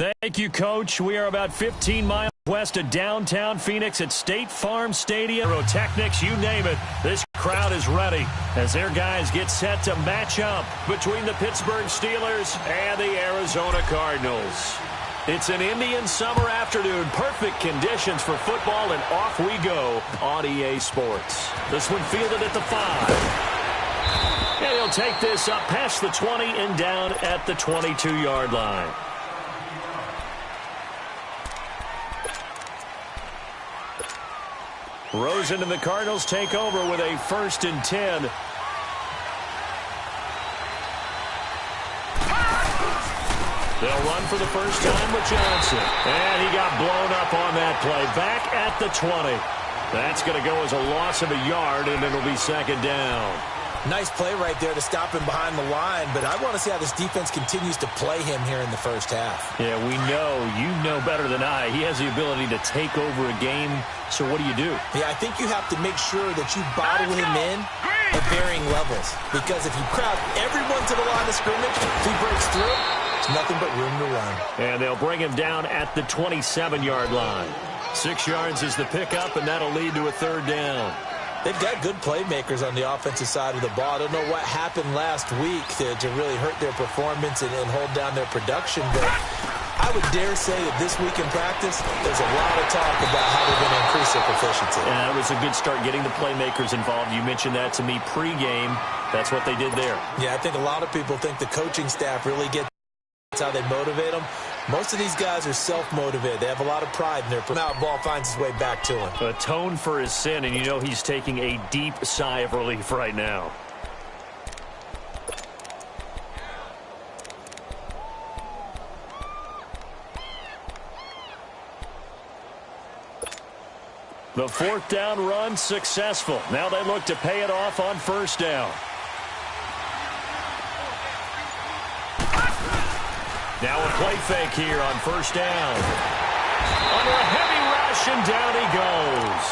Thank you, Coach. We are about 15 miles west of downtown Phoenix at State Farm Stadium. Pyrotechnics, you name it. This crowd is ready as their guys get set to match up between the Pittsburgh Steelers and the Arizona Cardinals. It's an Indian summer afternoon. Perfect conditions for football, and off we go on EA Sports. This one fielded at the 5. And he'll take this up past the 20 and down at the 22-yard line. Rosen and the Cardinals take over with a 1st and 10. They'll run for the first time with Johnson. And he got blown up on that play. Back at the 20. That's going to go as a loss of a yard, and it'll be 2nd down. Nice play right there to stop him behind the line, but I want to see how this defense continues to play him here in the first half. Yeah, you know better than I. He has the ability to take over a game, so what do you do? Yeah, I think you have to make sure that you bottle him in at varying levels, because if you crowd everyone to the line of scrimmage, if he breaks through, there's nothing but room to run. And they'll bring him down at the 27-yard line. 6 yards is the pickup, and that'll lead to a 3rd down. They've got good playmakers on the offensive side of the ball. I don't know what happened last week to really hurt their performance and hold down their production, but I would dare say that this week in practice, there's a lot of talk about how they're going to increase their proficiency. Yeah, it was a good start getting the playmakers involved. You mentioned that to me pregame. That's what they did there. Yeah, I think a lot of people think the coaching staff really gets how they motivate them. Most of these guys are self-motivated. They have a lot of pride in their ball finds its way back to him. Atone for his sin, and you know he's taking a deep sigh of relief right now. The 4th down run successful. Now they look to pay it off on 1st down. Now a play fake here on 1st down. Under a heavy rush, and down he goes.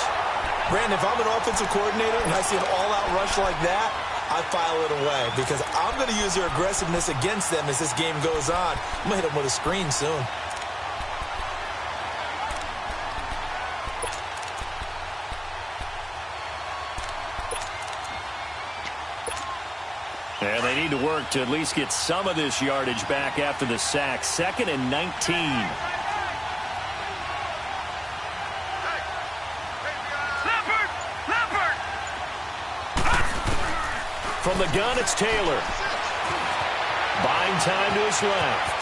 Brandon, if I'm an offensive coordinator and I see an all-out rush like that, I file it away because I'm going to use their aggressiveness against them as this game goes on. I'm going to hit them with a screen soon. And they need to work to at least get some of this yardage back after the sack. 2nd and 19. From the gun, it's Taylor. Buying time to his left.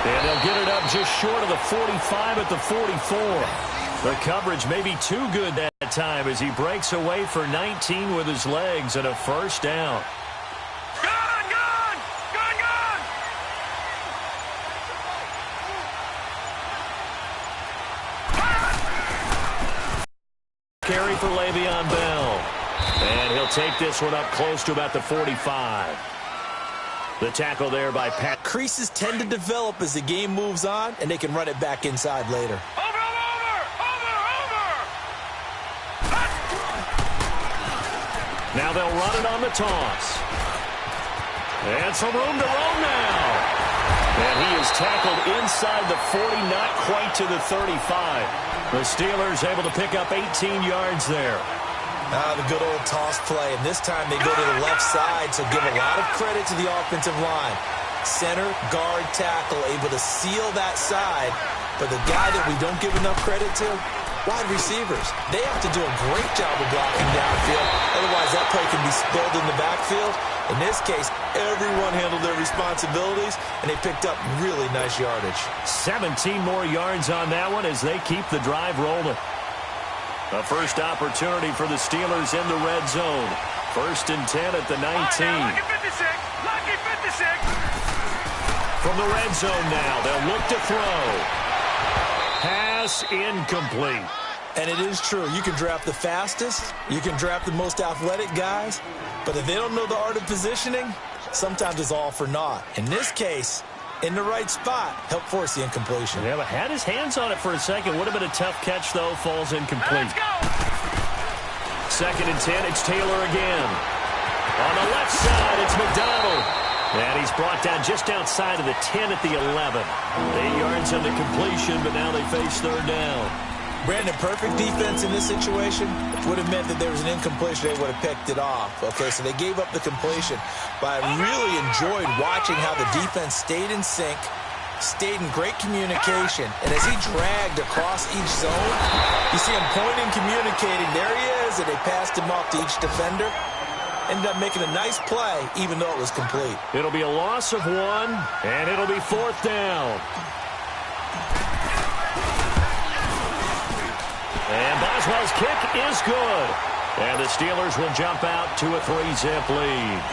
And they'll get it up just short of the 45 at the 44. The coverage may be too good that time as he breaks away for 19 with his legs and a 1st down. Carry for Le'Veon Bell. And he'll take this one up close to about the 45. The tackle there by Pat. Creases tend to develop as the game moves on, and they can run it back inside later. Now they'll run it on the toss. And some room to roam now. And he is tackled inside the 40, not quite to the 35. The Steelers able to pick up 18 yards there. The good old toss play, and this time they go to the left side, so give a lot of credit to the offensive line. Center, guard, tackle, able to seal that side. But the guy that we don't give enough credit to, wide receivers. They have to do a great job of blocking downfield. Otherwise, that play can be spilled in the backfield. In this case, everyone handled their responsibilities, and they picked up really nice yardage. 17 more yards on that one as they keep the drive rolling. A first opportunity for the Steelers in the red zone. 1st and 10 at the 19. Lucky 56. From the red zone now, they'll look to throw. Pass incomplete. And it is true. You can draft the fastest. You can draft the most athletic guys. But if they don't know the art of positioning, sometimes it's all for naught. In this case, in the right spot, help force the incompletion. Yeah, but had his hands on it for a second. Would have been a tough catch, though. Falls incomplete. 2nd and 10. It's Taylor again. On the left side, it's McDonald. And he's brought down just outside of the 10 at the 11. 8 yards on the completion, but now they face third down. Brandon, perfect defense in this situation would have meant that there was an incompletion. They would have picked it off. Okay, so they gave up the completion. But I really enjoyed watching how the defense stayed in sync, stayed in great communication. And as he dragged across each zone, you see him pointing, communicating. There he is, and they passed him off to each defender. Ended up making a nice play, even though it was complete. It'll be a loss of 1, and it'll be fourth down. And Boswell's kick is good. And the Steelers will jump out to a 3-zip lead.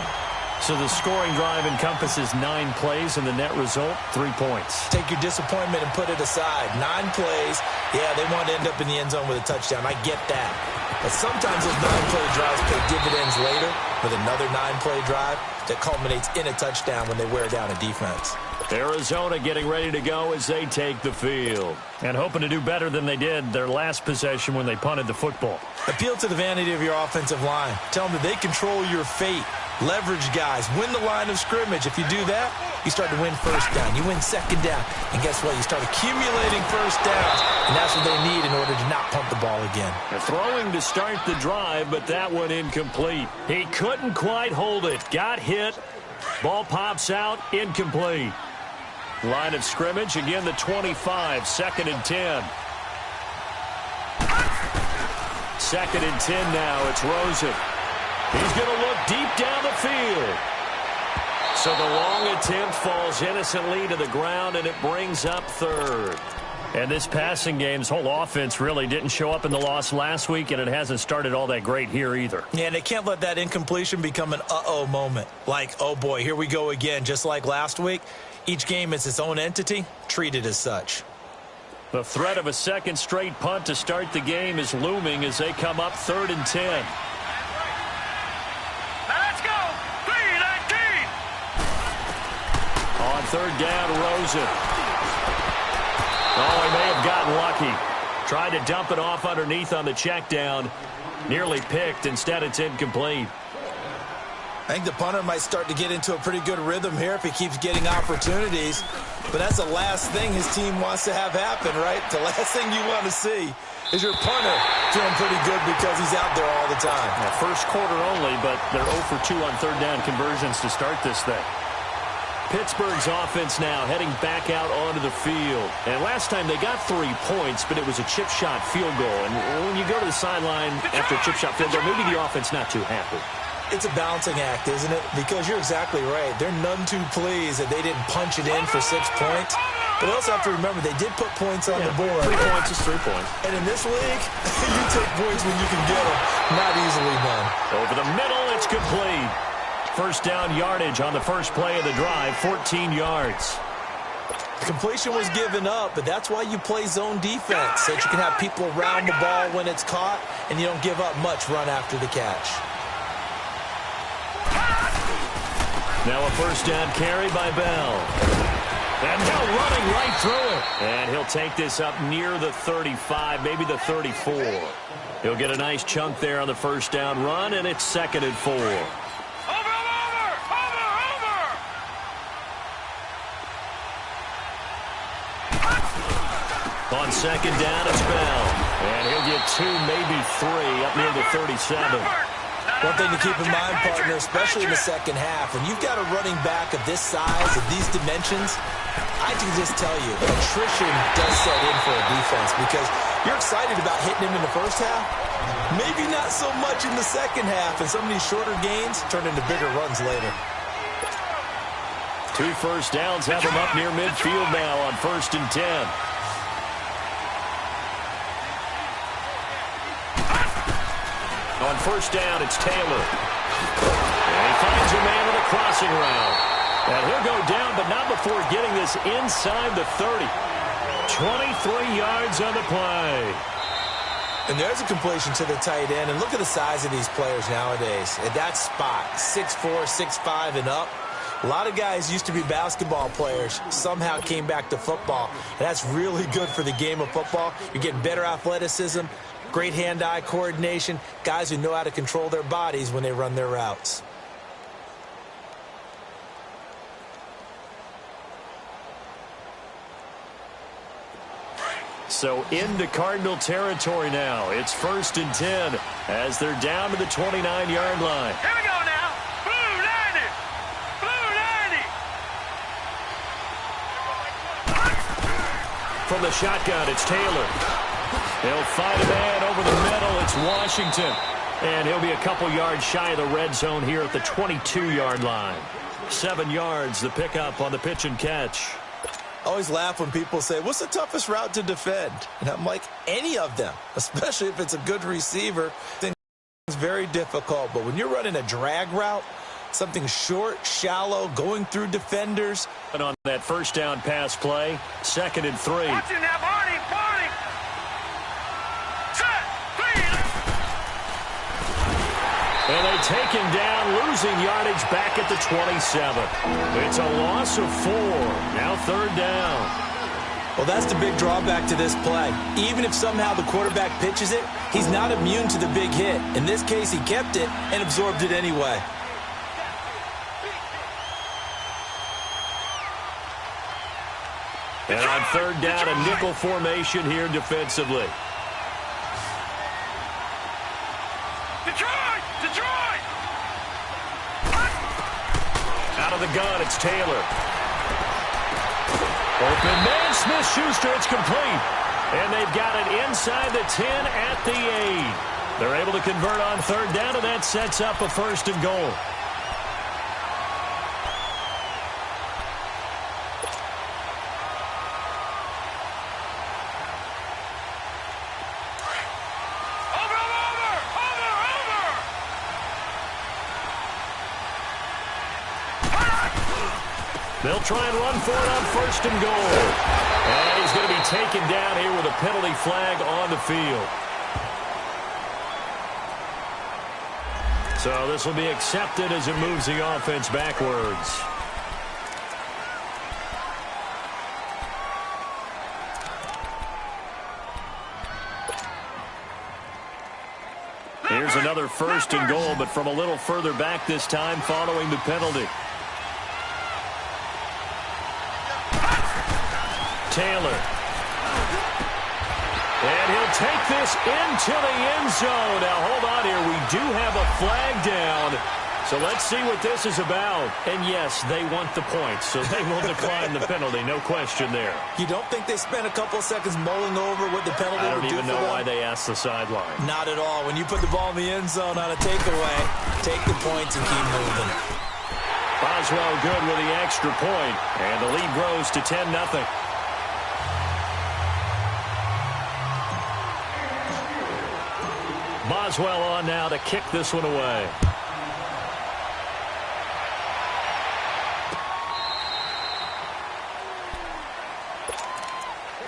So the scoring drive encompasses 9 plays, and the net result, 3 points. Take your disappointment and put it aside. 9 plays. Yeah, they want to end up in the end zone with a touchdown. I get that. But sometimes those 9-play drives pay dividends later with another 9-play drive that culminates in a touchdown when they wear down a defense. Arizona getting ready to go as they take the field. And hoping to do better than they did their last possession when they punted the football. Appeal to the vanity of your offensive line. Tell them that they control your fate. Leverage guys. Win the line of scrimmage. If you do that, you start to win first down. You win second down. And guess what? You start accumulating first downs. And that's what they need in order to not punt the ball again. They're throwing to start the drive, but that one incomplete. He couldn't quite hold it. Got hit. Ball pops out. Incomplete. Line of scrimmage, again the 25, 2nd and 10. 2nd and 10 now, it's Rosen. He's going to look deep down the field. So the long attempt falls innocently to the ground, and it brings up third. And this passing game's whole offense really didn't show up in the loss last week, and it hasn't started all that great here either. Yeah, and they can't let that incompletion become an uh-oh moment. Like, oh boy, here we go again, just like last week. Each game is its own entity, treated as such. The threat of a second straight punt to start the game is looming as they come up 3rd and 10. Let's go! 3-19! On 3rd down, Rosen. Oh, he may have gotten lucky. Tried to dump it off underneath on the check down. Nearly picked. Instead, it's incomplete. I think the punter might start to get into a pretty good rhythm here if he keeps getting opportunities. But that's the last thing his team wants to have happen, right? The last thing you want to see is your punter feeling pretty good because he's out there all the time. Yeah, first quarter only, but they're 0 for 2 on 3rd down conversions to start this thing. Pittsburgh's offense now heading back out onto the field. And last time they got 3 points, but it was a chip shot field goal. And when you go to the sideline after a chip shot field goal, maybe the offense not too happy. It's a balancing act, isn't it? Because you're exactly right. They're none too pleased that they didn't punch it in for 6 points. But they also have to remember they did put points on the board. 3 points is 3 points. And in this league, you take points when you can get them. Not easily done. Over the middle, it's complete. First down yardage on the first play of the drive, 14 yards. The completion was given up, but that's why you play zone defense, so that you can have people around the ball when it's caught, and you don't give up much run after the catch. Now a first down carry by Bell. And Bell running right through it. And he'll take this up near the 35, maybe the 34. He'll get a nice chunk there on the first down run, and it's 2nd and 4. On 2nd down, it's Bell. And he'll get 2, maybe 3, up near the 37. One thing to keep in mind, partner, especially in the second half, when you've got a running back of this size, of these dimensions, I can just tell you, attrition does set in for a defense because you're excited about hitting him in the first half. Maybe not so much in the second half, and some of these shorter gains turn into bigger runs later. 2 first downs have him up near midfield now on 1st and 10. On first down, it's Taylor. And he finds a man with a crossing route. And he'll go down, but not before getting this inside the 30. 23 yards on the play. And there's a completion to the tight end. And look at the size of these players nowadays. At that spot, 6'4", 6'5", and up. A lot of guys used to be basketball players, somehow came back to football. And that's really good for the game of football. You're getting better athleticism, great hand-eye coordination, guys who know how to control their bodies when they run their routes. So into Cardinal territory now. It's 1st and 10 as they're down to the 29-yard line. Here we go now. Blue 90. Blue 90. From the shotgun, it's Taylor. He'll find a man over the middle. It's Washington. And he'll be a couple yards shy of the red zone here at the 22-yard line. 7 yards, the pickup on the pitch and catch. I always laugh when people say, what's the toughest route to defend? And I'm like, any of them, especially if it's a good receiver. It's very difficult. But when you're running a drag route, something short, shallow, going through defenders. And on that first down pass play, 2nd and 3. Watch it now, Barney. Barney. Set. Clean. And they take him down, losing yardage back at the 27. It's a loss of 4. Now 3rd down. Well, that's the big drawback to this play. Even if somehow the quarterback pitches it, he's not immune to the big hit. In this case, he kept it and absorbed it anyway. And on 3rd down, a nickel formation here defensively. Detroit. Detroit. Out of the gun, it's Taylor. Open man, Smith-Schuster, it's complete. And they've got it inside the 10 at the 8. They're able to convert on 3rd down, and that sets up a 1st and goal. They'll try and run for it on 1st and goal. And he's going to be taken down here with a penalty flag on the field. So this will be accepted as it moves the offense backwards. Here's another 1st and goal, but from a little further back this time following the penalty. Taylor. And he'll take this into the end zone. Now, hold on here. We do have a flag down. So let's see what this is about. And, yes, they want the points, so they will decline the penalty. No question there. You don't think they spent a couple of seconds mulling over what the penalty would do for them? I don't even know why they asked the sideline. Not at all. When you put the ball in the end zone on a takeaway, take the points and keep moving. Boswell good with the extra point, and the lead grows to 10-0. Boswell on now to kick this one away.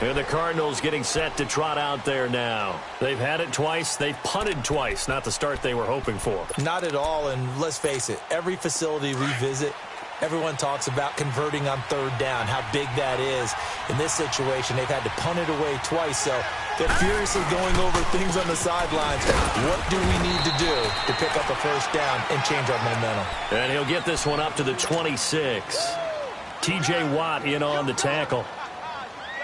And the Cardinals getting set to trot out there now. They've had it twice. They've punted twice. Not the start they were hoping for. Not at all, and let's face it, every facility we visit, everyone talks about converting on 3rd down, how big that is. In this situation, they've had to punt it away twice, so they're furiously going over things on the sidelines. What do we need to do to pick up a 1st down and change our momentum? And he'll get this one up to the 26. T.J. Watt in on the tackle.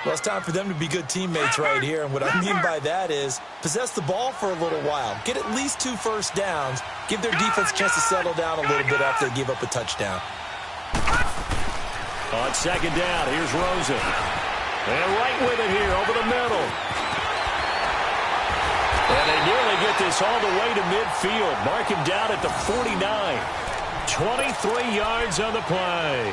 Well, it's time for them to be good teammates right here, and what I mean by that is possess the ball for a little while. Get at least 2 first downs. Give their defense a chance to settle down a little bit after they give up a touchdown. On 2nd down, here's Rosen. And right with it here, over the middle. And they nearly get this all the way to midfield. Mark him down at the 49. 23 yards on the play.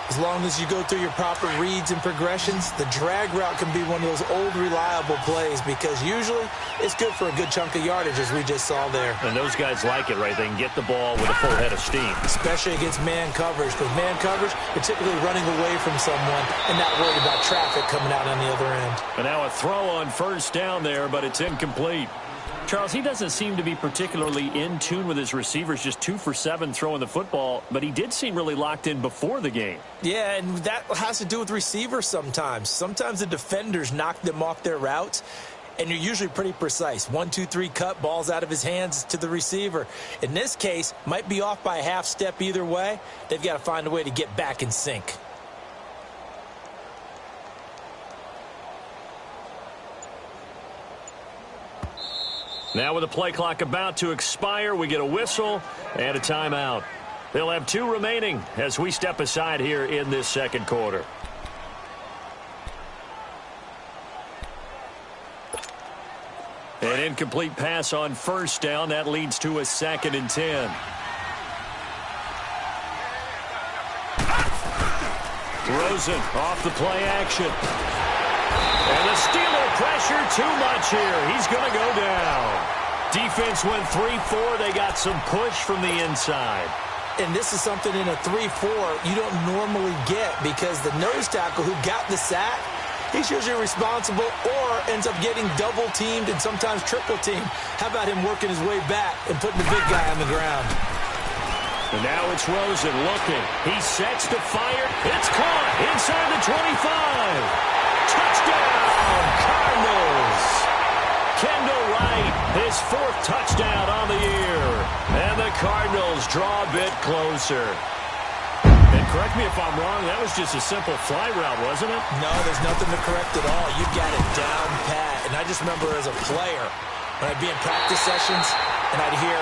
As long as you go through your proper reads and progressions, the drag route can be one of those old reliable plays because usually it's good for a good chunk of yardage, as we just saw there. And those guys like it, right? They can get the ball with a full head of steam. Especially against man coverage, because man coverage, you're typically running away from someone and not worried about traffic coming out on the other end. And now a throw on 1st down there, but it's incomplete. Charles, he doesn't seem to be particularly in tune with his receivers, just 2 for 7 throwing the football, but he did seem really locked in before the game. Yeah, and that has to do with receivers sometimes. Sometimes the defenders knock them off their routes, and you're usually pretty precise. 1, 2, 3 cut, balls out of his hands to the receiver. In this case, might be off by a half step either way. They've got to find a way to get back in sync. Now with the play clock about to expire, we get a whistle and a timeout. They'll have 2 remaining as we step aside here in this second quarter. An incomplete pass on first down. That leads to a 2nd and 10. Rosen off the play action. And the Steeler pressure too much here. He's going to go down. Defense went 3-4. They got some push from the inside. And this is something in a 3-4 you don't normally get because the nose tackle who got the sack, he's usually responsible or ends up getting double-teamed and sometimes triple-teamed. How about him working his way back and putting the big guy on the ground? And now it's Rosen looking. He sets to fire. It's caught inside the 25. Touchdown, Cardinals. Kendall Wright, his 4th touchdown on the year. And the Cardinals draw a bit closer. And correct me if I'm wrong, that was just a simple fly route, wasn't it? No, there's nothing to correct at all. You've got it down pat. And I just remember as a player, when I'd be in practice sessions and I'd hear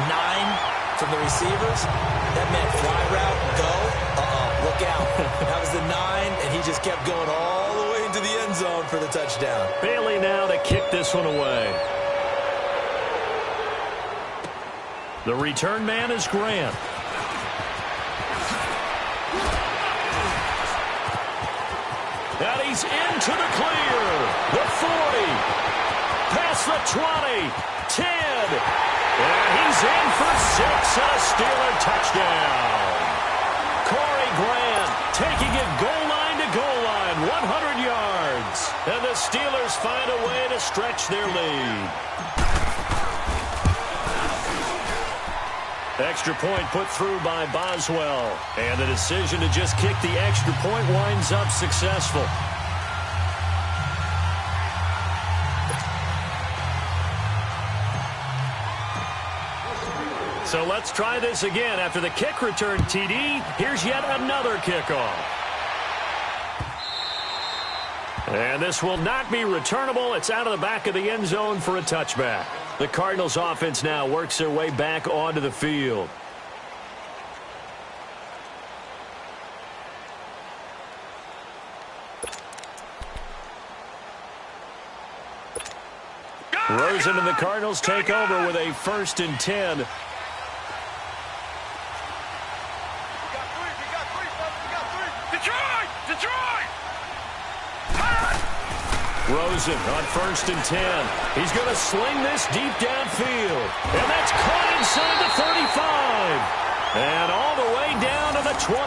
9 from the receivers, that meant fly route, go, look out. That was the 9, and he just kept going all the way into the end zone for the touchdown. Bailey now to kick this one away. The return man is Grant. And he's into the clear. The 40. Past the 20. 10. And he's in for 6. A Steeler touchdown. Corey Grant taking it goal line to goal line. 100 yards. And the Steelers find a way to stretch their lead. Extra point put through by Boswell. And the decision to just kick the extra point winds up successful. So let's try this again. After the kick return TD, here's yet another kickoff. And this will not be returnable. It's out of the back of the end zone for a touchback. The Cardinals offense now works their way back onto the field. Rosen and the Cardinals take over with a 1st and 10. Rosen on 1st and 10. He's going to sling this deep downfield. And that's caught inside the 35. And all the way down to the 29.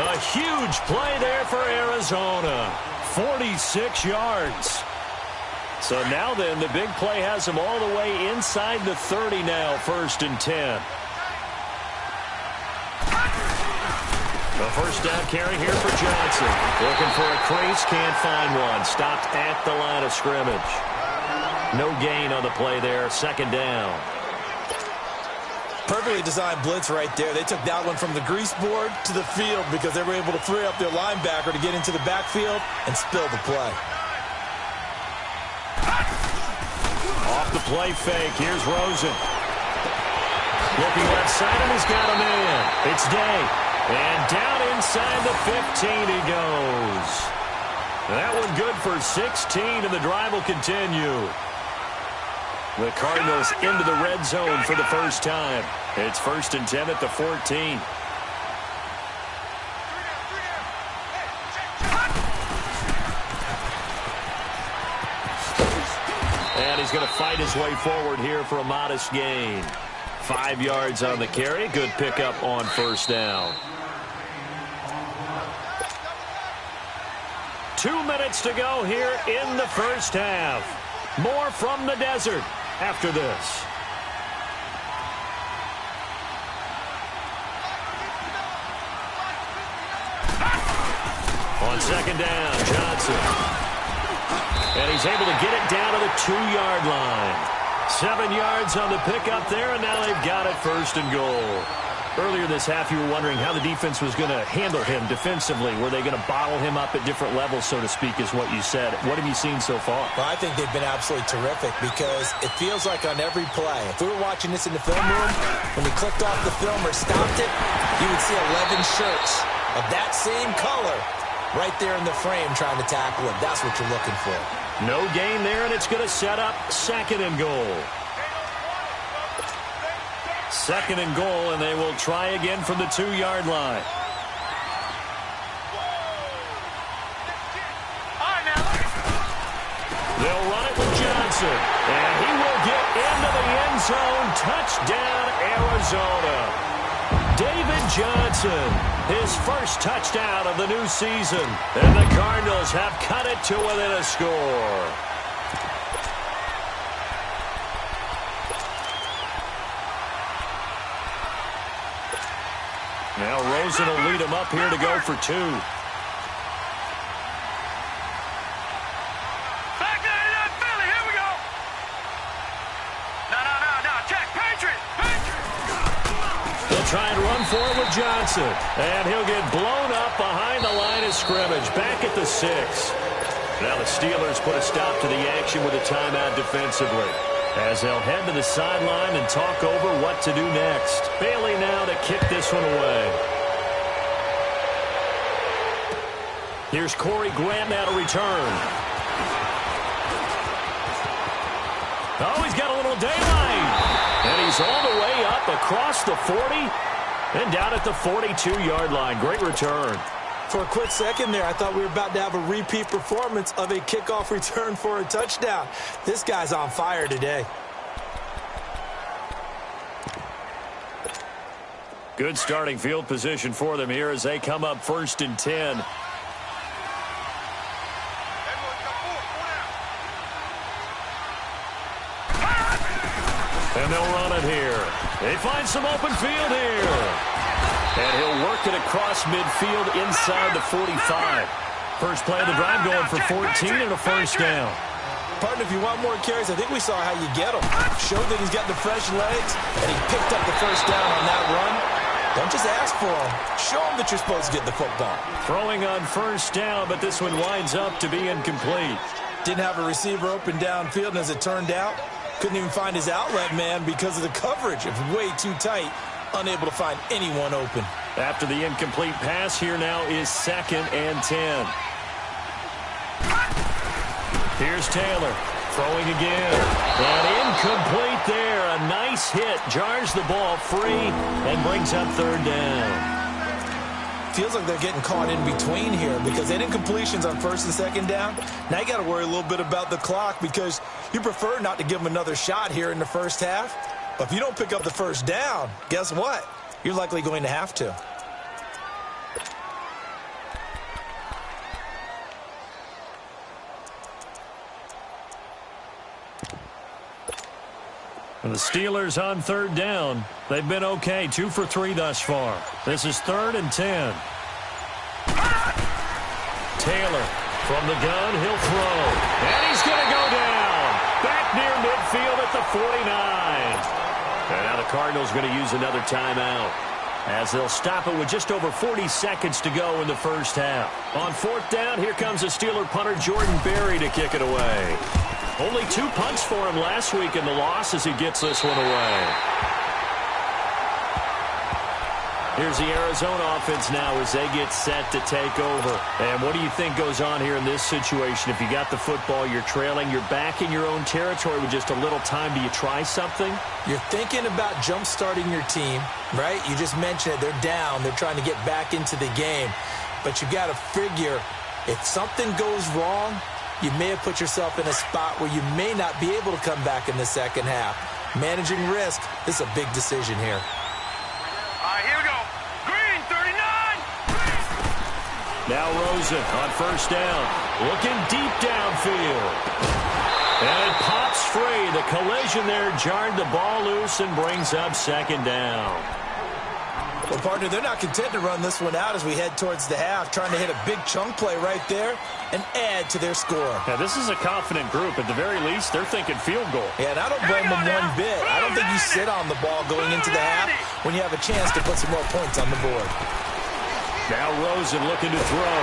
A huge play there for Arizona. 46 yards. So now then, the big play has him all the way inside the 30 now, 1st and 10. The first down carry here for Johnson. Looking for a crease, can't find one. Stopped at the line of scrimmage. No gain on the play there, 2nd down. Perfectly designed blitz right there. They took that one from the grease board to the field because they were able to free up their linebacker to get into the backfield and spill the play. Off the play fake, here's Rosen. Looking left side, and he's got a man. It's Day. And down inside the 15 he goes. That one good for 16, and the drive will continue. The Cardinals into the red zone for the first time. It's 1st and 10 at the 14. And he's going to fight his way forward here for a modest gain. 5 yards on the carry. Good pickup on 1st down. 2 minutes to go here in the first half. More from the desert after this. On 2nd down, Johnson. And he's able to get it down to the 2-yard line. 7 yards on the pickup there, and now they've got it 1st and goal. Earlier this half, you were wondering how the defense was going to handle him defensively. Were they going to bottle him up at different levels, so to speak, is what you said. What have you seen so far? Well, I think they've been absolutely terrific because it feels like on every play, if we were watching this in the film room, when he clicked off the film or stopped it, you would see 11 shirts of that same color right there in the frame trying to tackle him. That's what you're looking for. No gain there, and it's going to set up 2nd and goal. 2nd and goal, and they will try again from the 2-yard line. They'll run it with Johnson, and he will get into the end zone. Touchdown, Arizona. David Johnson, his first touchdown of the new season, and the Cardinals have cut it to within a score. Now Rosen will lead him up here to go for 2. Back there to Philly. Here we go. No. Check. Patriot. They'll try and run for it with Johnson. And he'll get blown up behind the line of scrimmage. Back at the 6. Now the Steelers put a stop to the action with a timeout defensively, as they'll head to the sideline and talk over what to do next. Bailey now to kick this one away. Here's Corey Grant now to return. Oh, he's got a little daylight. And he's all the way up across the 40 and down at the 42-yard line. Great return. For a quick second there, I thought we were about to have a repeat performance of a kickoff return for a touchdown. This guy's on fire today. Good starting field position for them here as they come up 1st and 10. And they'll run it here. They find some open field here. And he'll work it across midfield inside the 45. First play of the drive going for 14 and a first down. Partner, if you want more carries, I think we saw how you get them. Showed that he's got the fresh legs, and he picked up the first down on that run. Don't just ask for them. Show them that you're supposed to get the football. Throwing on first down, but this one winds up to be incomplete. Didn't have a receiver open downfield, and as it turned out, couldn't even find his outlet man because of the coverage. It was way too tight. Unable to find anyone open. After the incomplete pass, here now is 2nd and 10. Here's Taylor throwing again. And incomplete there. A nice hit. Jars the ball free and brings up 3rd down. Feels like they're getting caught in between here because they didn't incompletions on 1st and 2nd down. Now you got to worry a little bit about the clock because you prefer not to give them another shot here in the first half. But if you don't pick up the first down, guess what? You're likely going to have to. And the Steelers on 3rd down. They've been okay, 2 for 3 thus far. This is 3rd and 10. Taylor from the gun, he'll throw. And he's going to go down. Back near midfield at the 49. And now the Cardinals going to use another timeout, as they'll stop it with just over 40 seconds to go in the first half. On 4th down, here comes the Steeler punter Jordan Berry to kick it away. Only 2 punts for him last week in the loss as he gets this one away. Here's the Arizona offense now as they get set to take over. And what do you think goes on here in this situation? If you got the football, you're trailing, you're back in your own territory with just a little time. Do you try something? You're thinking about jump-starting your team, right? You just mentioned it. They're down. They're trying to get back into the game. But you got to figure if something goes wrong, you may have put yourself in a spot where you may not be able to come back in the second half. Managing risk, this is a big decision here. All right, here we go. Green, 39. Now Rosen on 1st down, looking deep downfield. And it pops free. The collision there jarred the ball loose and brings up 2nd down. Well, partner, they're not content to run this one out as we head towards the half, trying to hit a big chunk play right there and add to their score. Yeah, this is a confident group. At the very least, they're thinking field goal. Yeah, and I don't blame them one bit. I don't think you sit on the ball going into the half when you have a chance to put some more points on the board. Now Rosen looking to throw.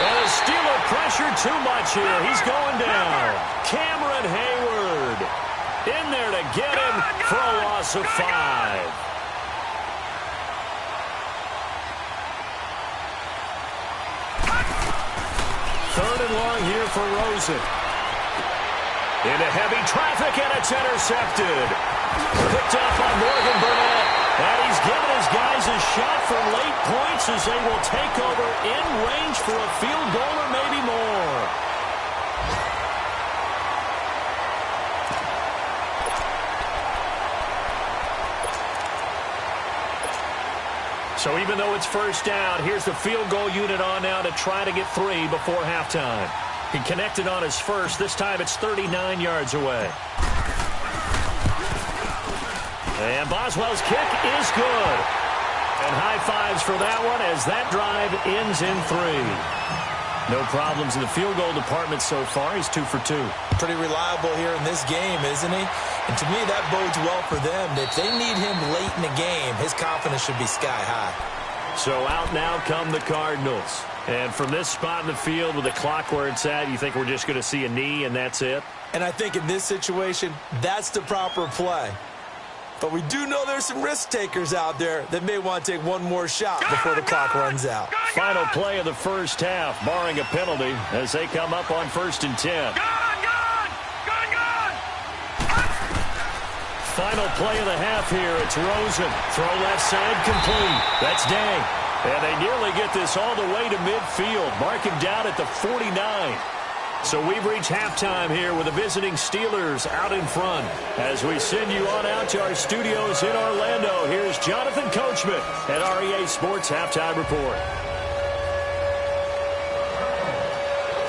And the Steeler pressure too much here. He's going down. Cameron Hayward in there to get him for a loss of 5. Third and long here for Rosen. Into heavy traffic, and it's intercepted. Picked up by Morgan Burnett. And he's given his guys a shot for late points as they will take over in range for a field goal or maybe more. So even though it's first down, here's the field goal unit on now to try to get 3 before halftime. He connected on his first. This time it's 39 yards away. And Boswell's kick is good. And high fives for that one as that drive ends in 3. No problems in the field goal department so far. He's 2 for 2. Pretty reliable here in this game, isn't he? And to me, that bodes well for them. If they need him late in the game, his confidence should be sky high. So out now come the Cardinals. And from this spot in the field with the clock where it's at, you think we're just going to see a knee and that's it? And I think in this situation, that's the proper play. But we do know there's some risk takers out there that may want to take one more shot before the clock runs out. Final play of the first half, barring a penalty, as they come up on 1st and 10. Final play of the half here. It's Rosen. Throw left side complete. That's Day. And they nearly get this all the way to midfield. Mark him down at the 49. So we've reached halftime here with the visiting Steelers out in front. As we send you on out to our studios in Orlando, here's Jonathan Coachman at REA Sports Halftime Report.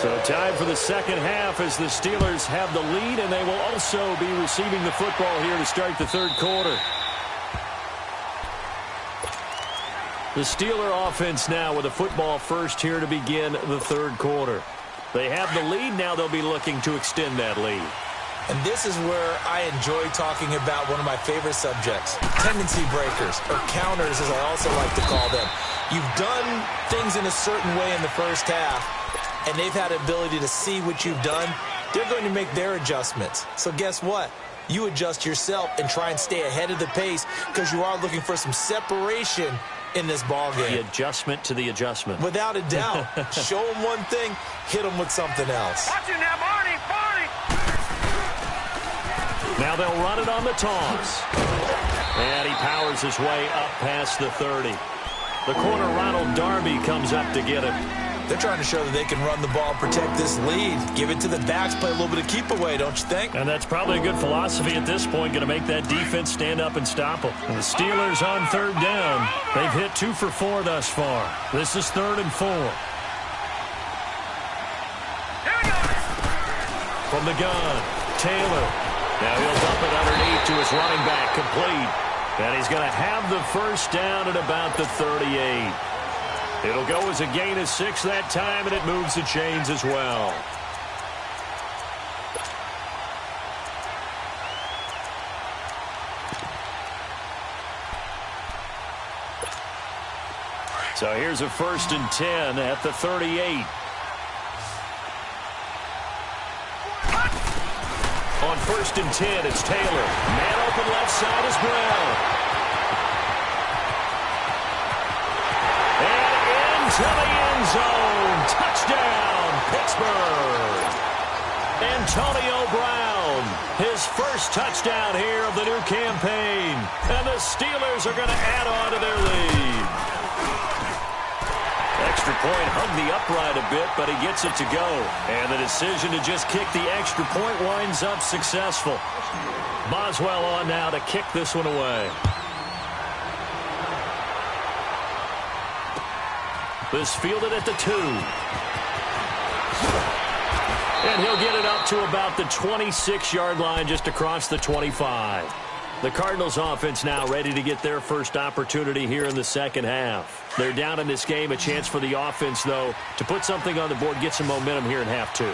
So time for the second half as the Steelers have the lead, and they will also be receiving the football here to start the third quarter. The Steeler offense now with the football first here to begin the third quarter. They have the lead. Now they'll be looking to extend that lead. And this is where I enjoy talking about one of my favorite subjects, tendency breakers, or counters as I also like to call them. You've done things in a certain way in the first half, and they've had the ability to see what you've done. They're going to make their adjustments. So guess what? You adjust yourself and try and stay ahead of the pace because you are looking for some separation in this ball game. The adjustment to the adjustment. Without a doubt. Show them one thing, hit them with something else. Watch it now, Barney, Barney. Now they'll run it on the toss. And he powers his way up past the 30. The corner, Ronald Darby, comes up to get him. They're trying to show that they can run the ball and protect this lead. Give it to the backs, play a little bit of keep away, don't you think? And that's probably a good philosophy at this point, going to make that defense stand up and stop them. And the Steelers on third down. They've hit 2 for 4 thus far. This is 3rd and 4. From the gun, Taylor. Now he'll dump it underneath to his running back, complete. And he's going to have the first down at about the 38. It'll go as a gain of 6 that time, and it moves the chains as well. So here's a 1st and 10 at the 38. On 1st and 10, it's Taylor. Man open left side is Brown. To the end zone. Touchdown, Pittsburgh. Antonio Brown, his first touchdown here of the new campaign. And the Steelers are going to add on to their lead. Extra point hung the upright a bit, but he gets it to go. And the decision to just kick the extra point winds up successful. Boswell on now to kick this one away. This fielded at the 2. And he'll get it up to about the 26-yard line, just across the 25. The Cardinals offense now ready to get their first opportunity here in the second half. They're down in this game. A chance for the offense, though, to put something on the board, get some momentum here in half two.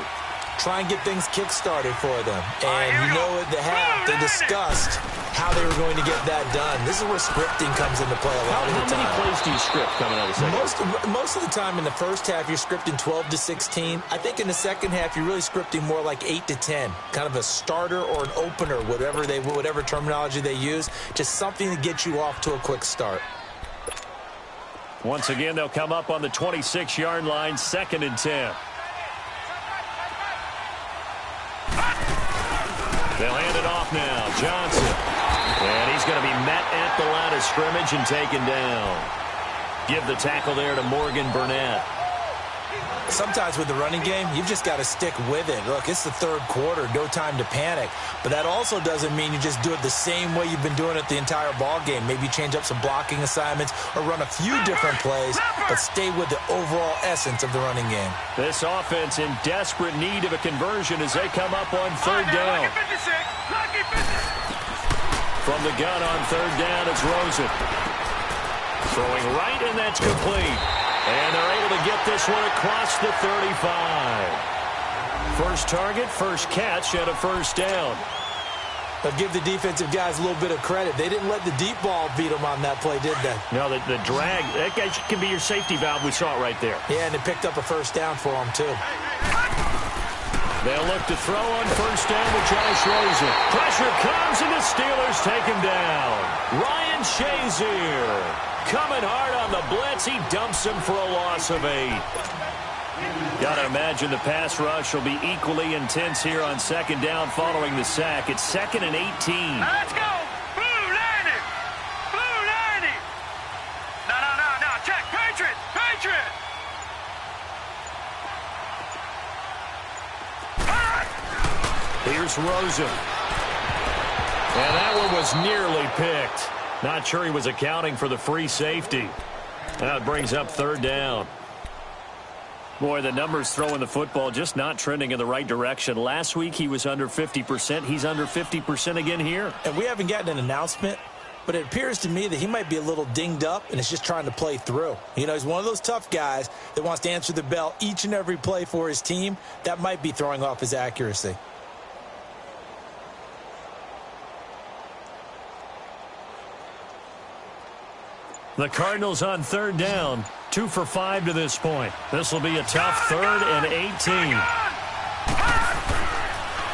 Try and get things kick-started for them. And you know at the half, they discussed how they were going to get that done. This is where scripting comes into play a lot of the time. How many plays do you script coming out of the second? Most of the time in the first half, you're scripting 12 to 16. I think in the second half, you're really scripting more like 8 to 10. Kind of a starter or an opener, whatever terminology they use. Just something to get you off to a quick start. Once again, they'll come up on the 26-yard line, 2nd and 10. They'll hand it off now. Johnson. And he's going to be met at the line of scrimmage and taken down. Give the tackle there to Morgan Burnett. Sometimes with the running game, you've just got to stick with it. Look, it's the third quarter, no time to panic. But that also doesn't mean you just do it the same way you've been doing it the entire ball game. Maybe change up some blocking assignments or run a few different plays, but stay with the overall essence of the running game. This offense in desperate need of a conversion as they come up on third down. From the gun on third down, it's Rosen. Throwing right, and that's complete. And they're able to get this one across the 35. First target, first catch, and a first down. But give the defensive guys a little bit of credit. They didn't let the deep ball beat them on that play, did they? No, the drag, that guy can be your safety valve. We saw it right there. Yeah, and it picked up a first down for them, too. They'll look to throw on first down with Josh Rosen. Pressure comes, and the Steelers take him down. Ryan Shazier coming hard on the blitz. He dumps him for a loss of 8. Got to imagine the pass rush will be equally intense here on second down following the sack. It's 2nd and 18. Let's go. Blue 90. Blue 90. No. Check. Patriot. Patriot. Here's Rosen. And that one was nearly picked. Not sure he was accounting for the free safety. Now it brings up third down. Boy, the numbers throwing the football just not trending in the right direction. Last week he was under 50%. He's under 50% again here. And we haven't gotten an announcement, but it appears to me that he might be a little dinged up and is just trying to play through. You know, he's one of those tough guys that wants to answer the bell each and every play for his team. That might be throwing off his accuracy. The Cardinals on third down, 2 for 5 to this point. This will be a tough 3rd and 18.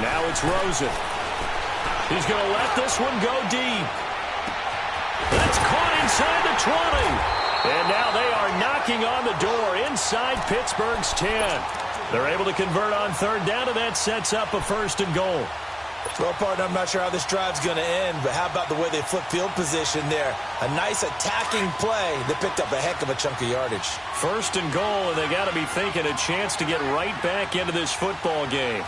Now it's Rosen. He's going to let this one go deep. That's caught inside the 20. And now they are knocking on the door inside Pittsburgh's 10. They're able to convert on third down, and that sets up a 1st and goal. Well, partner, I'm not sure how this drive's going to end, but how about the way they flip field position there? A nice attacking play that picked up a heck of a chunk of yardage. 1st and goal, and they got to be thinking a chance to get right back into this football game.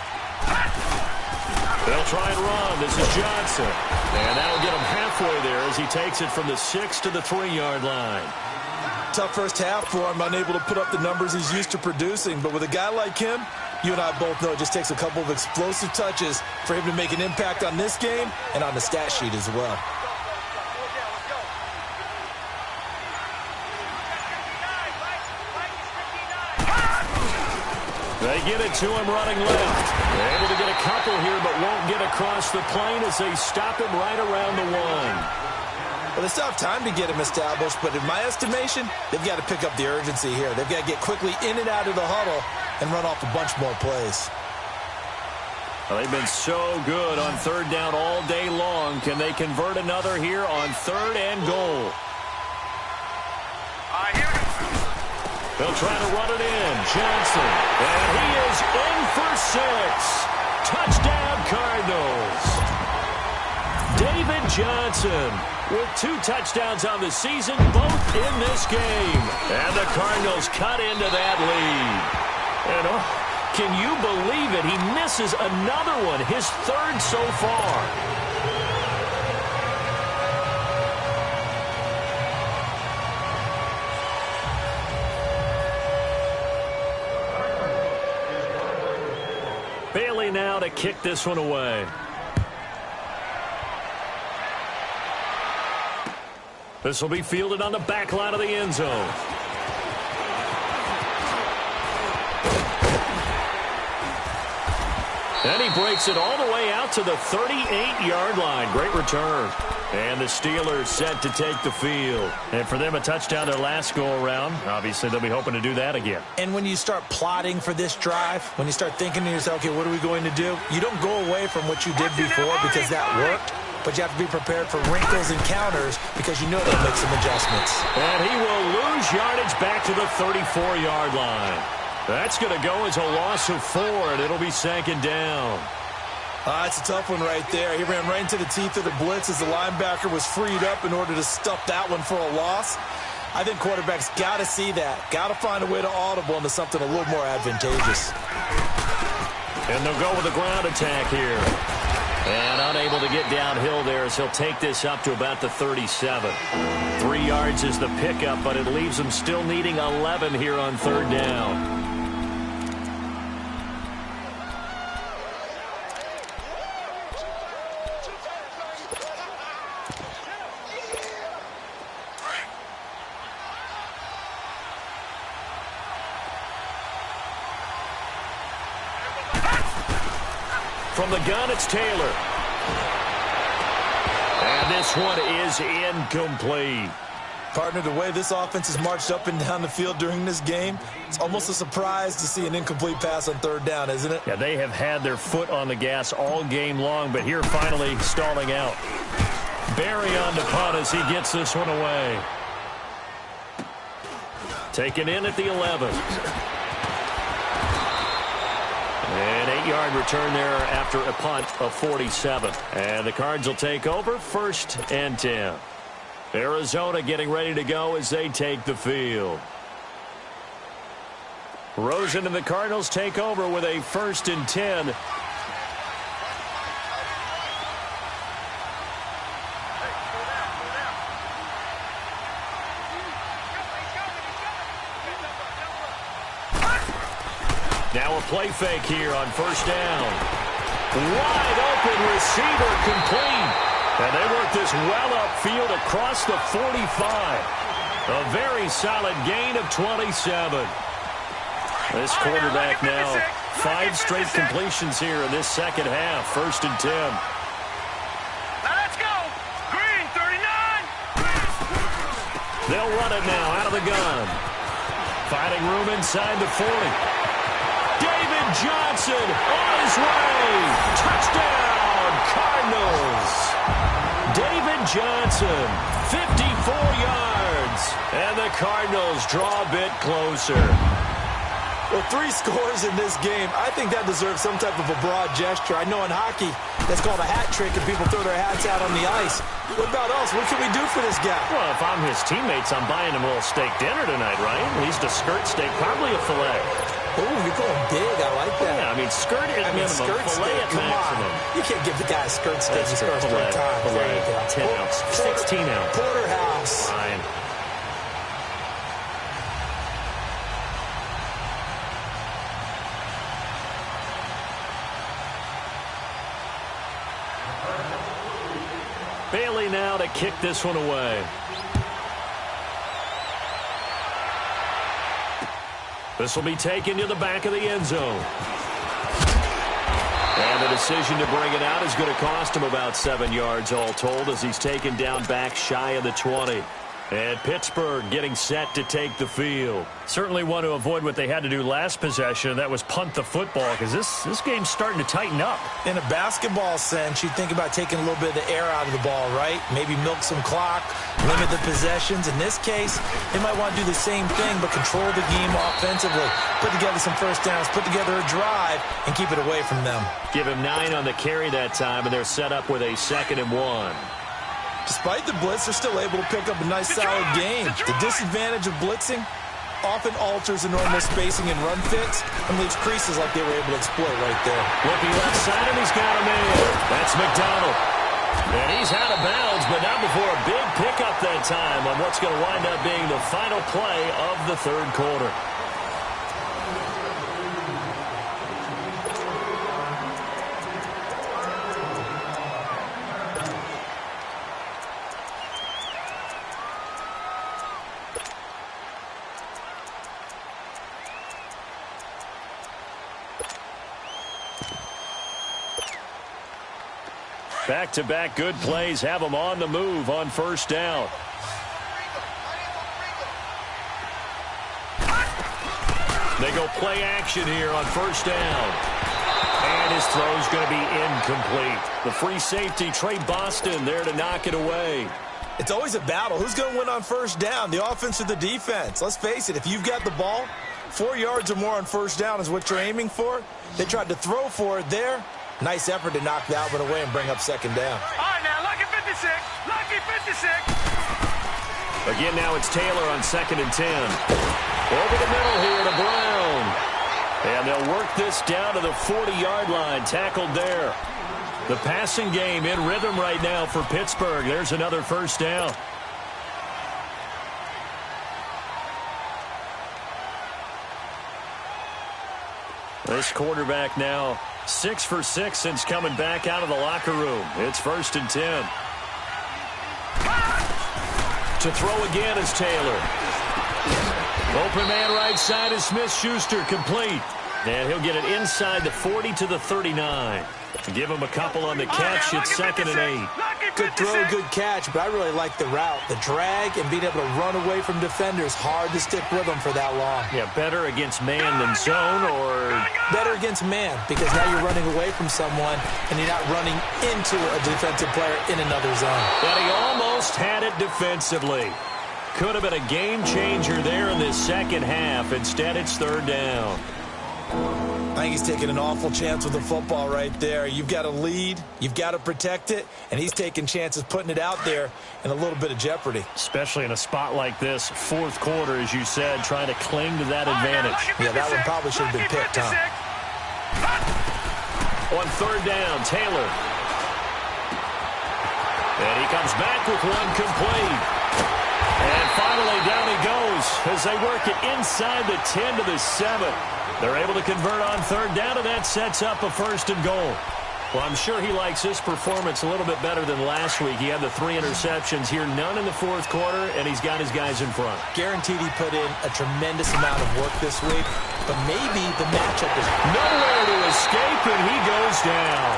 They'll try and run. This is Johnson. And that'll get him halfway there as he takes it from the 6 to the 3-yard line. Tough first half for him, unable to put up the numbers he's used to producing. But with a guy like him, you and I both know it just takes a couple of explosive touches for him to make an impact on this game and on the stat sheet as well. They get it to him running left. They're able to get a couple here, but won't get across the plane as they stop him right around the 1. Well, they still have time to get him established, but in my estimation, they've got to pick up the urgency here. They've got to get quickly in and out of the huddle and run off a bunch more plays. Well, they've been so good on third down all day long. Can they convert another here on 3rd and goal? They'll try to run it in. Johnson. And he is in for 6. Touchdown, Cardinals. David Johnson with 2 touchdowns on the season, both in this game. And the Cardinals cut into that lead. And can you believe it? He misses another one, his 3rd so far. Bailey now to kick this one away. This will be fielded on the back line of the end zone. And he breaks it all the way out to the 38-yard line. Great return. And the Steelers set to take the field. And for them, a touchdown their last go-around. Obviously, they'll be hoping to do that again. And when you start plotting for this drive, when you start thinking to yourself, okay, what are we going to do? You don't go away from what you did before because that worked. But you have to be prepared for wrinkles and counters because you know they'll make some adjustments. And he will lose yardage back to the 34-yard line. That's going to go as a loss of 4, and it'll be second down. It's a tough one right there. He ran right into the teeth of the blitz as the linebacker was freed up in order to stuff that one for a loss. I think quarterbacks got to see that. Got to find a way to audible into something a little more advantageous. And they'll go with a ground attack here. And unable to get downhill there as he'll take this up to about the 37. 3 yards is the pickup, but it leaves him still needing 11 here on third down. From the gun, it's Taylor. And this one is incomplete. Partner, the way this offense has marched up and down the field during this game, it's almost a surprise to see an incomplete pass on third down, isn't it? Yeah, they have had their foot on the gas all game long, but here finally stalling out. Barry on to punt as he gets this one away. Taken in at the 11. An 8-yard return there after a punt of 47. And the Cards will take over 1st and 10. Arizona getting ready to go as they take the field. Rosen and the Cardinals take over with a 1st and 10. Now a play fake here on 1st down. Wide open receiver complete. And they work this well upfield across the 45. A very solid gain of 27. This quarterback now 5 straight completions here in this second half. 1st and 10. Let's go. Green 39. They'll run it now out of the gun. Finding room inside the 40. David Johnson on his way. Touchdown, Cardinals. David Johnson, 54 yards. And the Cardinals draw a bit closer. Well, 3 scores in this game. I think that deserves some type of a broad gesture. I know in hockey, that's called a hat trick, and people throw their hats out on the ice. What about us? What can we do for this guy? Well, if I'm his teammates, I'm buying him a little steak dinner tonight, right? At least a skirt steak, probably a filet. Oh, you're going big. I like that. Yeah, I mean, skirt at minimum, skirt filet steak. at Come maximum. on. You can't give the guy a skirt steak his first 3 times. Filet, 10 ounce, 16 ounce. Porterhouse. Fine. Bailey now to kick this one away. This will be taken to the back of the end zone. And the decision to bring it out is going to cost him about 7 yards all told as he's taken down back shy of the 20. And Pittsburgh getting set to take the field. Certainly want to avoid what they had to do last possession, and that was punt the football, because this game's starting to tighten up. In a basketball sense, you think about taking a little bit of the air out of the ball, right? Maybe milk some clock, limit the possessions. In this case, they might want to do the same thing, but control the game offensively. Put together some first downs, put together a drive, and keep it away from them. Give him 9 on the carry that time, and they're set up with a 2nd and 1. Despite the blitz, they're still able to pick up a nice, solid gain. The disadvantage of blitzing often alters the normal spacing and run fits and leaves creases like they were able to exploit right there. Looking left side, and he's got him in. That's McDonald. And he's out of bounds, but not before a big pickup that time on what's going to wind up being the final play of the third quarter. Back-to-back good plays have them on the move on first down. They go play action here on first down. And his throw's going to be incomplete. The free safety, Trey Boston, there to knock it away. It's always a battle. Who's going to win on first down, the offense or the defense? Let's face it, if you've got the ball, 4 yards or more on first down is what you're aiming for. They tried to throw for it there. Nice effort to knock that one away and bring up second down. All right, now, lucky 56. Lucky 56. Again, now it's Taylor on 2nd and 10. Over the middle here to Brown. And they'll work this down to the 40-yard line, tackled there. The passing game in rhythm right now for Pittsburgh. There's another first down. This quarterback now 6 for 6 since coming back out of the locker room. It's 1st and 10. To throw again is Taylor. Open man right side is Smith-Schuster, complete. And he'll get it inside the 40 to the 39. Give him a couple on the catch. It's 2nd and 8. Good throw, good catch, but I really like the route. The drag and being able to run away from defenders. Hard to stick with them for that long. Yeah, better against man than zone, or better against man, because now you're running away from someone and you're not running into a defensive player in another zone. But he almost had it defensively. Could have been a game changer there in this second half. Instead, it's 3rd down. I think he's taking an awful chance with the football right there. You've got to lead, you've got to protect it, and he's taking chances putting it out there in a little bit of jeopardy. Especially in a spot like this, 4th quarter, as you said, trying to cling to that advantage. Yeah, that one probably should have been picked, huh? On 3rd down, Taylor. And he comes back with one complete. And finally, down he goes as they work it inside the 10 to the 7. They're able to convert on 3rd down, and that sets up a 1st and goal. Well, I'm sure he likes this performance a little bit better than last week. He had the 3 interceptions here, none in the 4th quarter, and he's got his guys in front. Guaranteed he put in a tremendous amount of work this week, but maybe the matchup is nowhere to escape, and he goes down.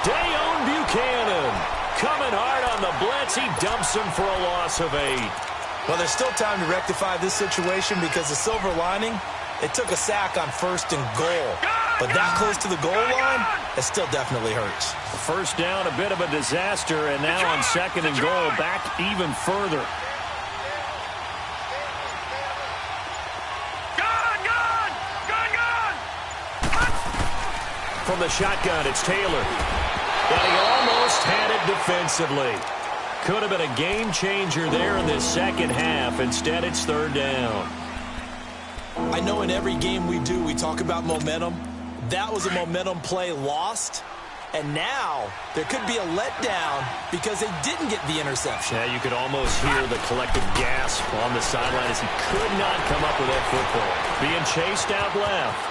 Dayon Buchanan coming hard on the blitz. He dumps him for a loss of 8. Well, there's still time to rectify this situation because the silver lining, it took a sack on 1st and goal. But that close to the goal line, it still definitely hurts. First down, a bit of a disaster, and now on 2nd and goal, back even further. From the shotgun, it's Taylor. But he almost had it defensively. Could have been a game changer there in this second half. Instead, it's 3rd down. I know in every game we do, we talk about momentum. That was a momentum play lost. And now there could be a letdown because they didn't get the interception. Yeah, you could almost hear the collective gasp on the sideline as he could not come up with that football. Being chased out left.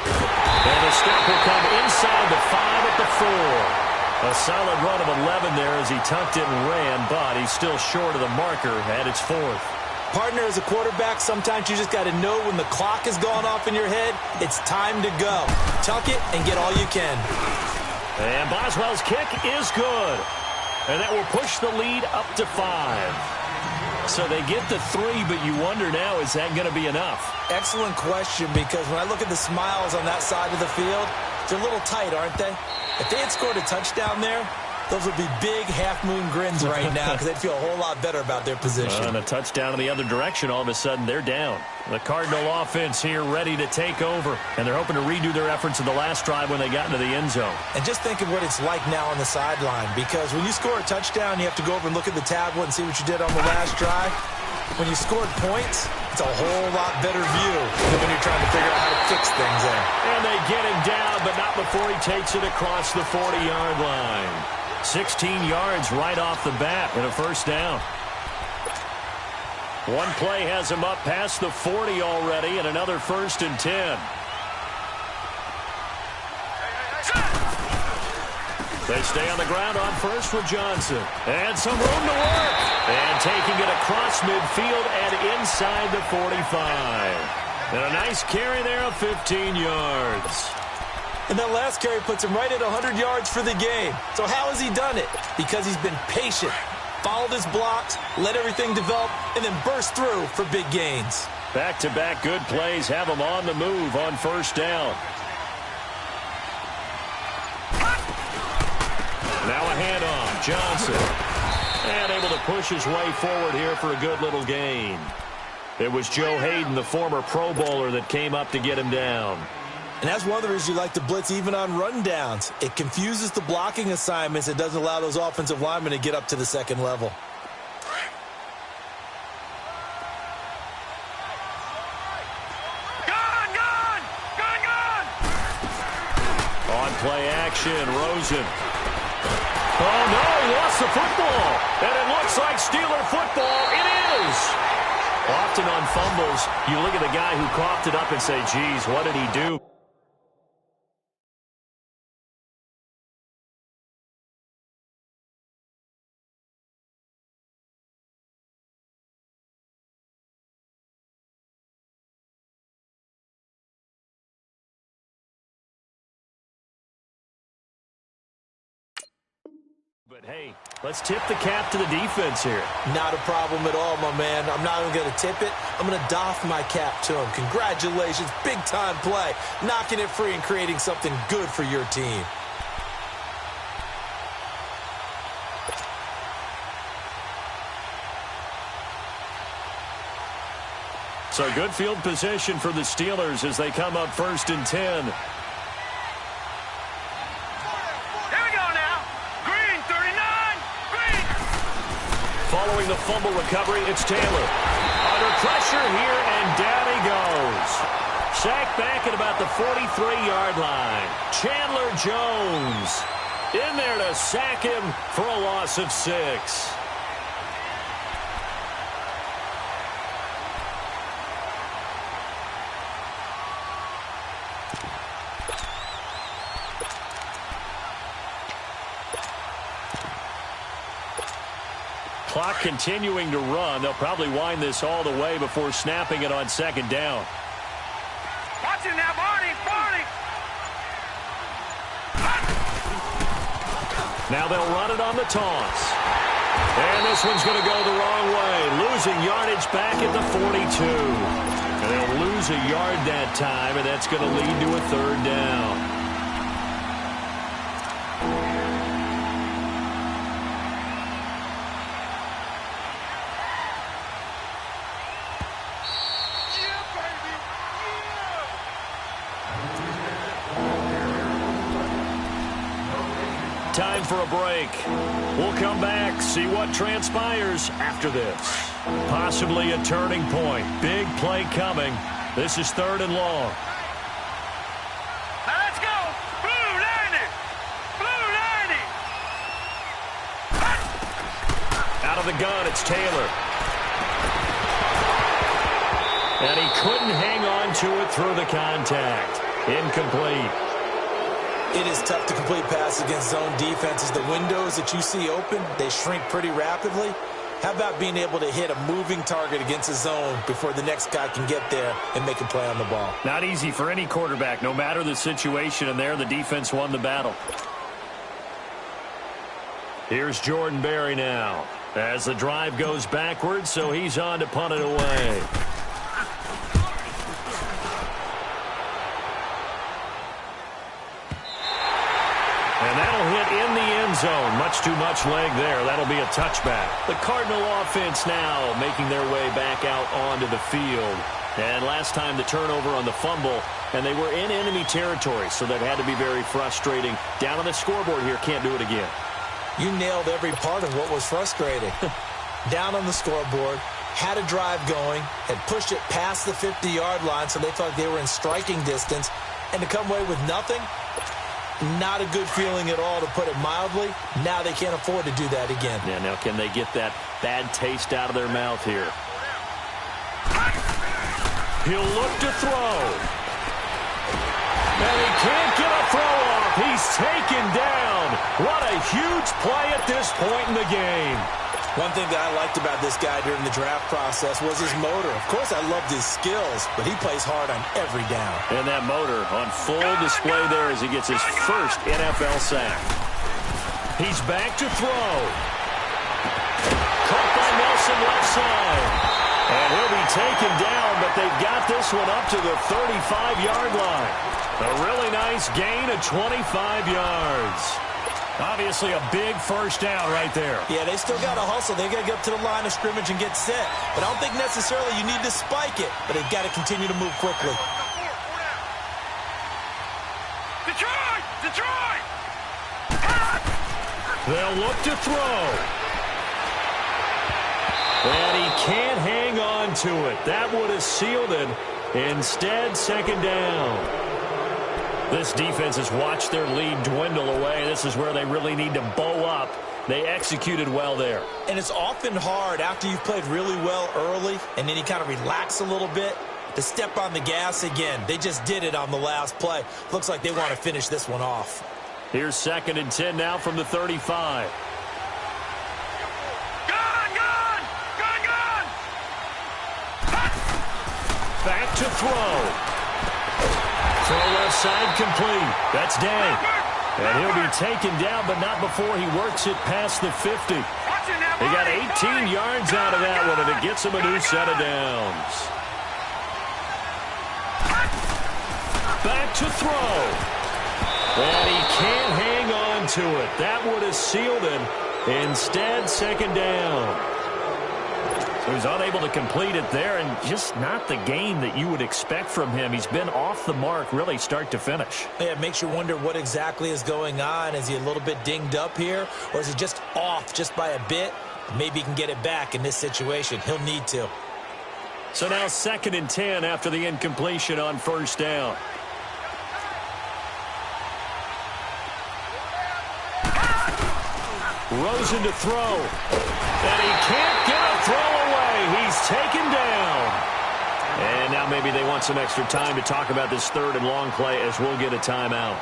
And the step will come inside the 5 at the 4. A solid run of 11 there as he tucked it and ran, but he's still short of the marker at its 4th. Partner, as a quarterback, sometimes you just got to know when the clock has gone off in your head, it's time to go. Tuck it and get all you can. And Boswell's kick is good. And that will push the lead up to 5. So they get the 3, but you wonder now, is that going to be enough? Excellent question, because when I look at the smiles on that side of the field, they're a little tight, aren't they? If they had scored a touchdown there, those would be big half-moon grins right now because they'd feel a whole lot better about their position. And a touchdown in the other direction, all of a sudden they're down. The Cardinal offense here ready to take over, and they're hoping to redo their efforts in the last drive when they got into the end zone. And just think of what it's like now on the sideline, because when you score a touchdown, you have to go over and look at the tablet and see what you did on the last drive. When you scored points, it's a whole lot better view than when you're trying to figure out how to fix things there. And they get him down, but not before he takes it across the 40-yard line. 16 yards right off the bat and a 1st down. One play has him up past the 40 already, and another 1st and 10. They stay on the ground on 1st with Johnson. And some room to work. And taking it across midfield and inside the 45. And a nice carry there of 15 yards. And that last carry puts him right at 100 yards for the game. So how has he done it? Because he's been patient, followed his blocks, let everything develop, and then burst through for big gains. Back-to-back good plays have him on the move on first down. Now a handoff. Johnson. And able to push his way forward here for a good little gain. It was Joe Hayden, the former Pro Bowler, that came up to get him down. And that's one of the reasons you like to blitz even on rundowns. It confuses the blocking assignments. It doesn't allow those offensive linemen to get up to the second level. On play action, Rosen. Oh, no, he lost the football. And it looks like Steeler football. It is. Often on fumbles, you look at the guy who coughed it up and say, geez, what did he do? But, hey, let's tip the cap to the defense here. Not a problem at all, my man. I'm not even going to tip it. I'm going to doff my cap to him. Congratulations. Big-time play. Knocking it free and creating something good for your team. So good field position for the Steelers as they come up 1st and 10. Following the fumble recovery, it's Taylor. Under pressure here, and down he goes. Sacked back at about the 43-yard line. Chandler Jones in there to sack him for a loss of 6. Clock continuing to run. They'll probably wind this all the way before snapping it on 2nd down. Watch it now, Barney. Now they'll run it on the toss. And this one's going to go the wrong way. Losing yardage back at the 42. And they'll lose a yard that time, and that's going to lead to a 3rd down. Time for a break. We'll come back, see what transpires after this. Possibly a turning point. Big play coming. This is 3rd and long. Now let's go. Blue 90. Blue 90. Out of the gun, it's Taylor. And he couldn't hang on to it through the contact. Incomplete. It is tough to complete passes against zone defenses. The windows that you see open, they shrink pretty rapidly. How about being able to hit a moving target against a zone before the next guy can get there and make a play on the ball? Not easy for any quarterback, no matter the situation, and there the defense won the battle. Here's Jordan Berry now as the drive goes backwards, so he's on to punt it away. And that'll hit in the end zone. Much too much leg there. That'll be a touchback. The Cardinal offense now making their way back out onto the field. And last time the turnover on the fumble, and they were in enemy territory, so that had to be very frustrating. Down on the scoreboard here, can't do it again. You nailed every part of what was frustrating. Down on the scoreboard, had a drive going, had pushed it past the 50-yard line, so they thought they were in striking distance, and to come away with nothing, not a good feeling at all, to put it mildly. Now they can't afford to do that again. Yeah, now can they get that bad taste out of their mouth here? He'll look to throw. And he can't get a throw off. He's taken down. What a huge play at this point in the game. One thing that I liked about this guy during the draft process was his motor. Of course, I loved his skills, but he plays hard on every down. And that motor on full display there as he gets his first NFL sack. He's back to throw. Caught by Nelson left side. And he'll be taken down, but they've got this one up to the 35-yard line. A really nice gain of 25 yards. Obviously a big first down right there. Yeah, they still got to hustle. They got to get up to the line of scrimmage and get set. But I don't think necessarily you need to spike it. But they've got to continue to move quickly. Detroit! Detroit! They'll look to throw. And he can't hang on to it. That would have sealed it. Instead, second down. This defense has watched their lead dwindle away. This is where they really need to bow up. They executed well there. And it's often hard after you've played really well early and then you kind of relax a little bit to step on the gas again. They just did it on the last play. Looks like they want to finish this one off. Here's 2nd and 10 now from the 35. Back to throw. Throw left side complete. That's Day. And he'll be taken down, but not before he works it past the 50. He got 18 yards out of that one, and it gets him a new set of downs. Back to throw. And he can't hang on to it. That would have sealed it. Instead, second down. So he's unable to complete it there, and just not the game that you would expect from him. He's been off the mark really start to finish. Yeah, it makes you wonder what exactly is going on. Is he a little bit dinged up here, or is he just off just by a bit? Maybe he can get it back in this situation. He'll need to. So now 2nd and 10 after the incompletion on first down. Rosen to throw. And he can't get a throw away. He's taken down. And now maybe they want some extra time to talk about this 3rd and long play as we'll get a timeout.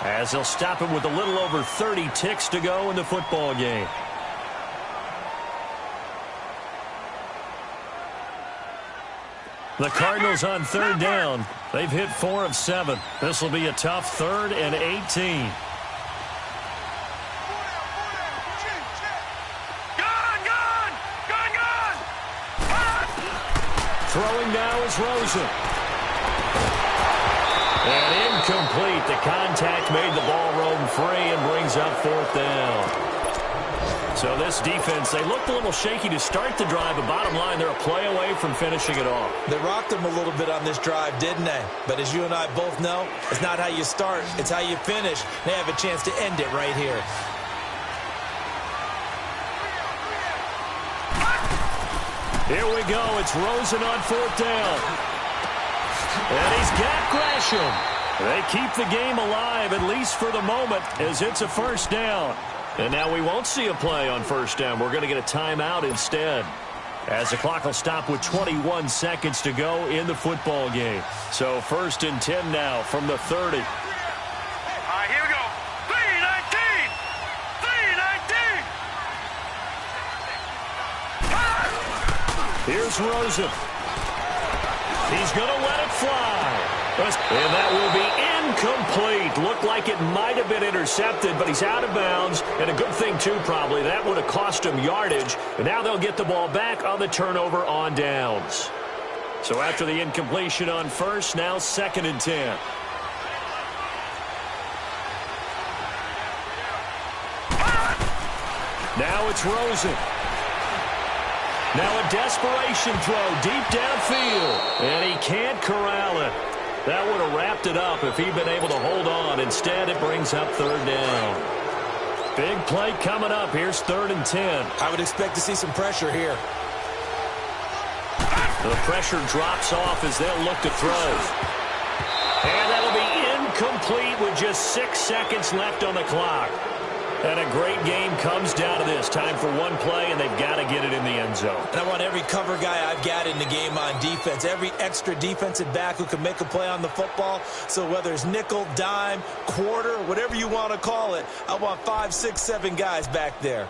As they'll stop him with a little over 30 ticks to go in the football game. The Cardinals on 3rd down. They've hit 4 of 7. This will be a tough 3rd and 18. Throwing now is Rosen. And incomplete. The contact made the ball roam free and brings up 4th down. So this defense, they looked a little shaky to start the drive, but bottom line, they're a play away from finishing it off. They rocked them a little bit on this drive, didn't they? But as you and I both know, it's not how you start, it's how you finish. They have a chance to end it right here. Here we go. It's Rosen on 4th down. And he's got Gresham. They keep the game alive, at least for the moment, as it's a first down. And now we won't see a play on first down. We're going to get a timeout instead, as the clock will stop with 21 seconds to go in the football game. So 1st and 10 now from the 30. All right, here we go. 3-19. 3-19. Here's Rosen. He's going to let it fly. And that will be incomplete. Looked like it might have been intercepted, but he's out of bounds. And a good thing, too, probably. That would have cost him yardage. And now they'll get the ball back on the turnover on downs. So after the incompletion on first, now 2nd and 10. Now it's Rosen. Now a desperation throw deep downfield. And he can't corral it. That would have wrapped it up if he'd been able to hold on. Instead, it brings up 3rd down. Big play coming up. Here's 3rd and 10. I would expect to see some pressure here. The pressure drops off as they'll look to throw. And that'll be incomplete with just 6 seconds left on the clock. And a great game comes down to this. Time for one play, and they've got to get it in the end zone. And I want every cover guy I've got in the game on defense, every extra defensive back who can make a play on the football. So whether it's nickel, dime, quarter, whatever you want to call it, I want 5, 6, 7 guys back there.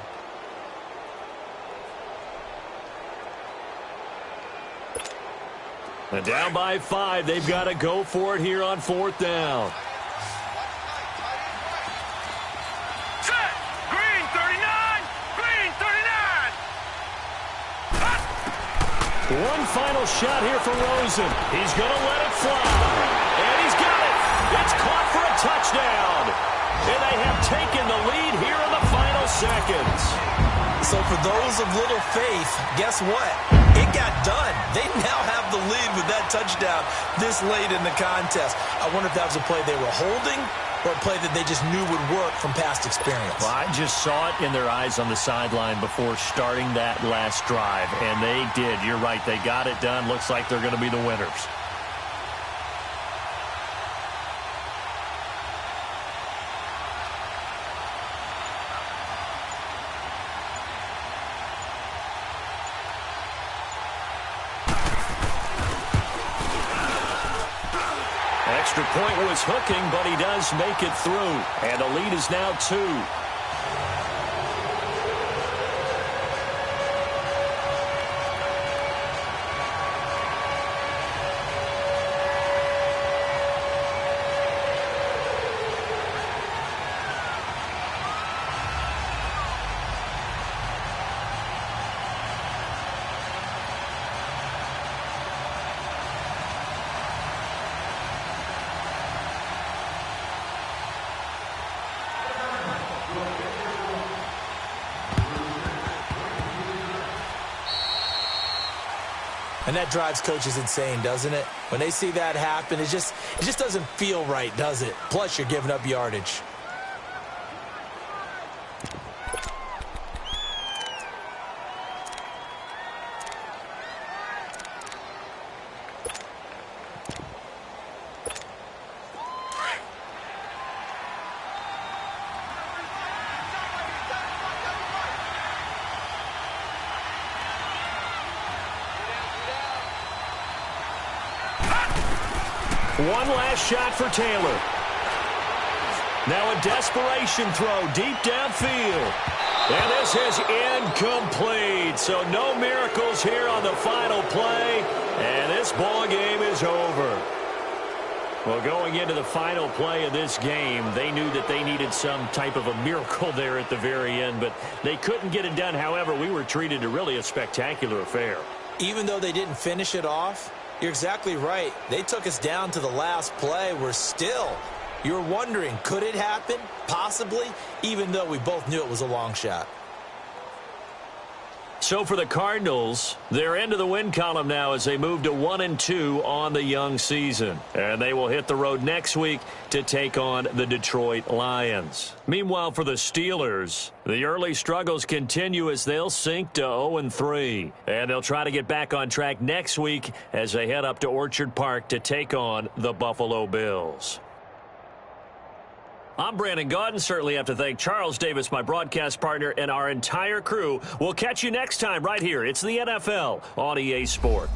And down by 5, they've got to go for it here on 4th down. Set. Green 39. Green 39. One final shot here for Rosen. He's going to let it fly. And he's got it. It's caught for a touchdown. And they have taken the lead here in the final seconds. So for those of little faith, guess what? It got done. They now have the lead with that touchdown this late in the contest. I wonder if that was a play they were holding or a play that they just knew would work from past experience. Well, I just saw it in their eyes on the sideline before starting that last drive, and they did. You're right. They got it done. Looks like they're going to be the winners. Extra point was hooking, but he does make it through. And the lead is now 2. And that drives coaches insane, doesn't it? When they see that happen, it just doesn't feel right, does it? Plus, you're giving up yardage. One last shot for Taylor. Now a desperation throw deep downfield. And this is incomplete. So no miracles here on the final play. And this ball game is over. Well, going into the final play of this game, they knew that they needed some type of a miracle there at the very end, but they couldn't get it done. However, we were treated to really a spectacular affair. Even though they didn't finish it off, you're exactly right. They took us down to the last play. You're wondering, could it happen? Possibly, even though we both knew it was a long shot. So for the Cardinals, they're into the win column now as they move to 1-2 on the young season. And they will hit the road next week to take on the Detroit Lions. Meanwhile, for the Steelers, the early struggles continue as they'll sink to 0-3. And they'll try to get back on track next week as they head up to Orchard Park to take on the Buffalo Bills. I'm Brandon Gaudin. Certainly have to thank Charles Davis, my broadcast partner, and our entire crew. We'll catch you next time right here. It's the NFL on EA Sport.